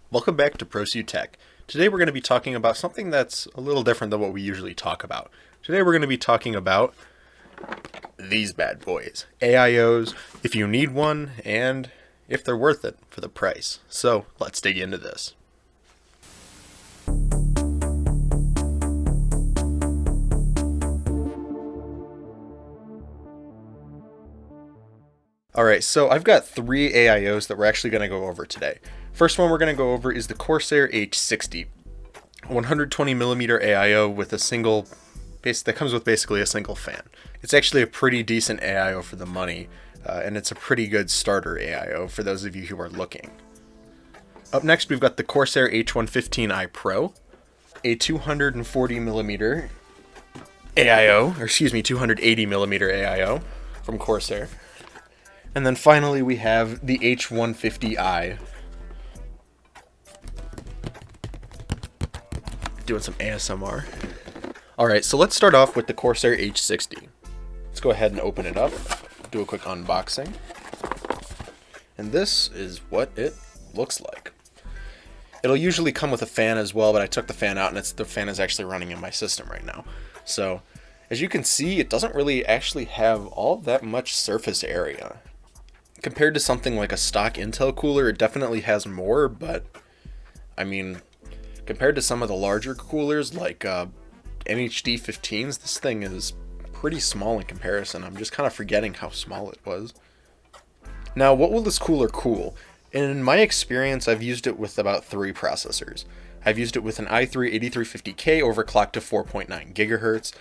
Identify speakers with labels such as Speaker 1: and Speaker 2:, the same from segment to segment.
Speaker 1: Welcome back to Proceu Tech. Today we're going to be talking about something that's a little different than what we usually talk about. Today we're going to be talking about these bad boys. AIOs, if you need one, and if they're worth it for the price. So let's dig into this. Alright, so I've got three AIOs that we're actually going to go over today. First one we're going to go over is the Corsair H60. 120mm AIO with a single base that comes with basically a single fan. It's actually a pretty decent AIO for the money, and it's a pretty good starter AIO for those of you who are looking. Up next we've got the Corsair H115i Pro, a 240mm AIO, or excuse me, 280mm AIO from Corsair. And then finally we have the H150i. Doing some ASMR. Alright, so let's start off with the Corsair H60. Let's go ahead and open it up, do a quick unboxing. And this is what it looks like. It'll usually come with a fan as well, but I took the fan out and the fan is actually running in my system right now. So, as you can see, it doesn't really actually have all that much surface area. Compared to something like a stock Intel cooler, it definitely has more, but I mean, compared to some of the larger coolers like MHD 15s, this thing is pretty small in comparison. I'm just kind of forgetting how small it was. Now, what will this cooler cool? In my experience, I've used it with about 3 processors. I've used it with an i3 8350K overclocked to 4.9 gigahertz.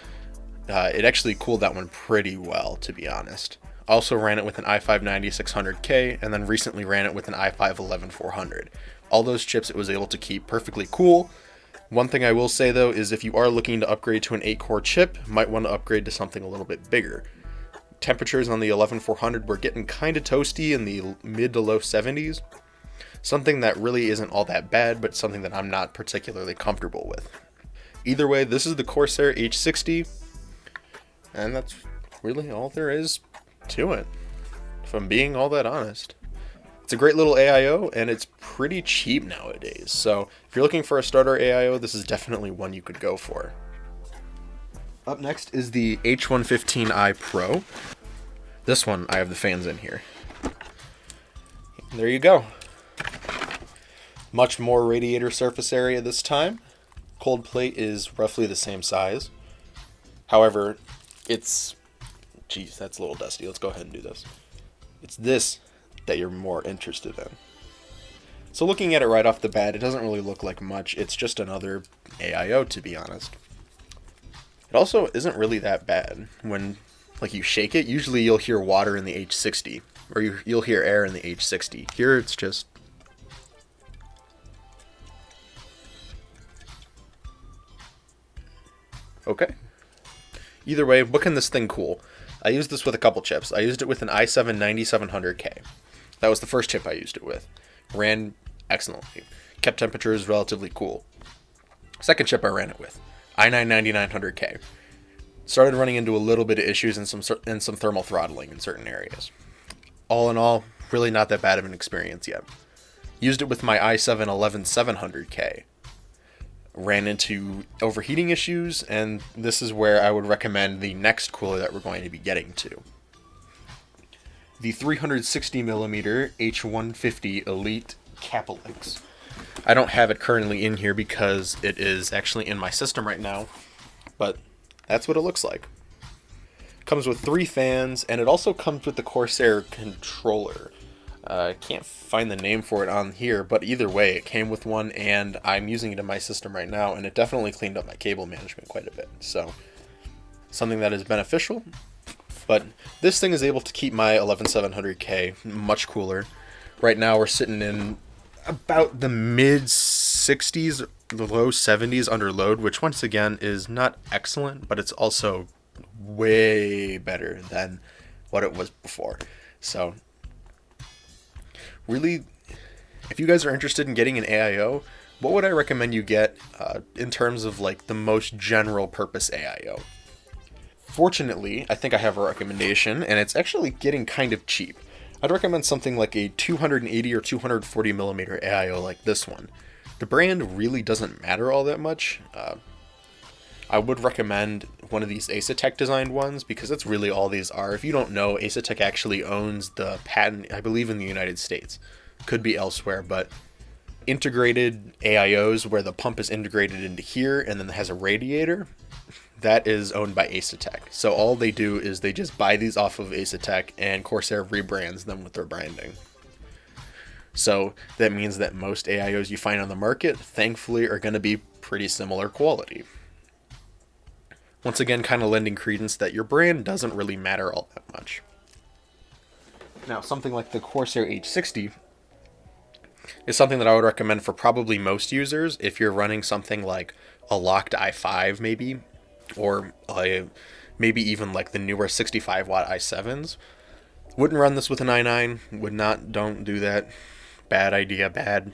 Speaker 1: It actually cooled that one pretty well, to be honest. Also ran it with an i5 9600K, and then recently ran it with an i5 11400. All those chips it was able to keep perfectly cool. One thing I will say though is if you are looking to upgrade to an 8-core chip, you might want to upgrade to something a little bit bigger. Temperatures on the 11400 were getting kind of toasty in the mid to low 70s. Something that really isn't all that bad, but something that I'm not particularly comfortable with. Either way, this is the Corsair H60, and that's really all there is to it, if I'm being all that honest. It's a great little AIO, and it's pretty cheap nowadays, so if you're looking for a starter AIO, this is definitely one you could go for. Up next is the H115i Pro. This one, I have the fans in here. There you go. Much more radiator surface area this time. Cold plate is roughly the same size. However, geez, that's a little dusty. Let's go ahead and do this. It's this that you're more interested in. So looking at it right off the bat, it doesn't really look like much. It's just another AIO, to be honest. It also isn't really that bad. When you shake it, usually you'll hear water in the H60, or you'll hear air in the H60. Here it's just... okay. Either way, what can this thing cool? I used this with a couple chips. I used it with an i7 9700K. That was the first chip I used it with. Ran excellently. Kept temperatures relatively cool. Second chip I ran it with, i9 9900K. Started running into a little bit of issues and some thermal throttling in certain areas. All in all, really not that bad of an experience yet. Used it with my i7 11700K. Ran into overheating issues, and this is where I would recommend the next cooler that we're going to be getting to. The 360mm H150 Elite Capolex. I don't have it currently in here because it is actually in my system right now, but that's what it looks like. Comes with 3 fans, and it also comes with the Corsair controller. I can't find the name for it on here, but either way, it came with one, and I'm using it in my system right now, and it definitely cleaned up my cable management quite a bit. So, something that is beneficial, but this thing is able to keep my 11700K much cooler. Right now, we're sitting in about the mid 60s, the low 70s under load, which once again is not excellent, but it's also way better than what it was before. So, really, if you guys are interested in getting an AIO, what would I recommend you get in terms of the most general purpose AIO? Fortunately, I think I have a recommendation, and it's actually getting kind of cheap. I'd recommend something like a 280 or 240 millimeter AIO like this one. The brand really doesn't matter all that much. I would recommend one of these Asetek designed ones because that's really all these are. If you don't know, Asetek actually owns the patent, I believe, in the United States. Could be elsewhere, but integrated AIOs where the pump is integrated into here and then has a radiator, that is owned by Asetek. So all they do is they just buy these off of Asetek and Corsair rebrands them with their branding. So that means that most AIOs you find on the market, thankfully, are going to be pretty similar quality. Once again, kind of lending credence that your brand doesn't really matter all that much. Now, something like the Corsair H60 is something that I would recommend for probably most users if you're running something like a locked i5 maybe, or maybe even like the newer 65 watt i7s. Wouldn't run this with an i9, would not, don't do that. Bad idea, bad,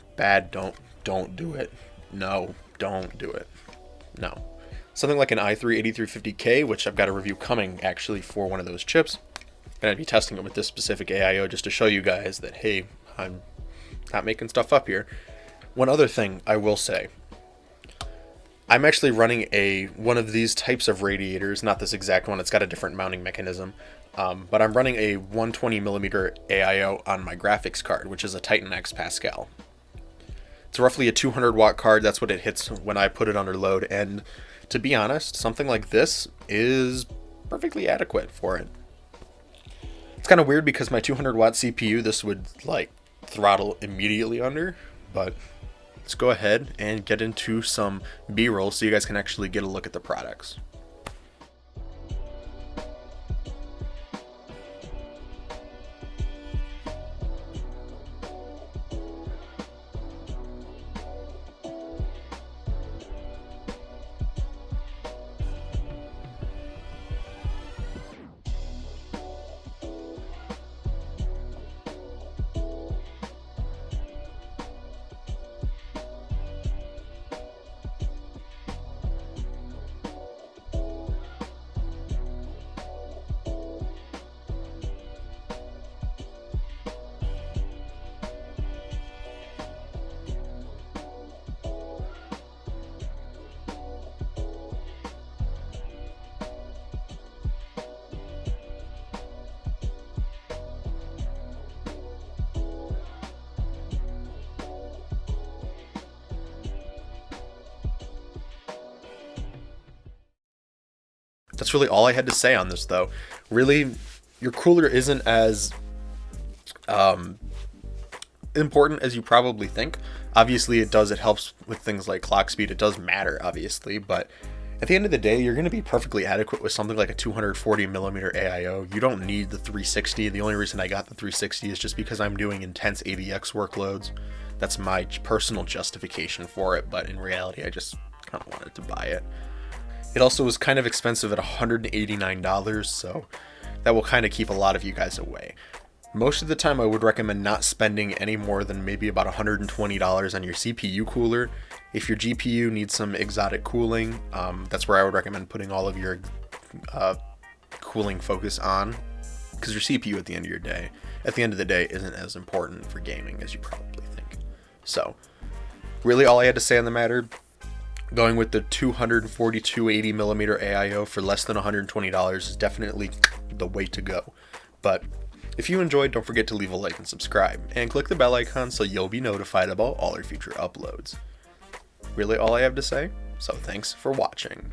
Speaker 1: don't do it. No, don't do it. No. Something like an i3 8350K, which I've got a review coming actually for one of those chips. And I'd be testing it with this specific AIO just to show you guys that, hey, I'm not making stuff up here. One other thing I will say, I'm actually running one of these types of radiators, not this exact one, it's got a different mounting mechanism, but I'm running a 120mm AIO on my graphics card, which is a Titan X Pascal. It's roughly a 200 watt card, that's what it hits when I put it under load, and to be honest, something like this is perfectly adequate for it. It's kind of weird because my 200 watt CPU, this would like throttle immediately under, but let's go ahead and get into some B-roll so you guys can actually get a look at the products. That's really all I had to say on this, though. Really, your cooler isn't as important as you probably think. Obviously, it helps with things like clock speed. It does matter, obviously, but at the end of the day, you're going to be perfectly adequate with something like a 240mm AIO. You don't need the 360. The only reason I got the 360 is just because I'm doing intense AVX workloads. That's my personal justification for it, but in reality, I just kind of wanted to buy it. It also was kind of expensive at $189, so that will kind of keep a lot of you guys away. Most of the time, I would recommend not spending any more than maybe about $120 on your CPU cooler. If your GPU needs some exotic cooling, that's where I would recommend putting all of your cooling focus on, because your CPU at the end of the day isn't as important for gaming as you probably think. So, really all I had to say on the matter, going with the 240-280mm AIO for less than $120 is definitely the way to go. But if you enjoyed, don't forget to leave a like and subscribe, and click the bell icon so you'll be notified about all our future uploads. Really all I have to say, so thanks for watching.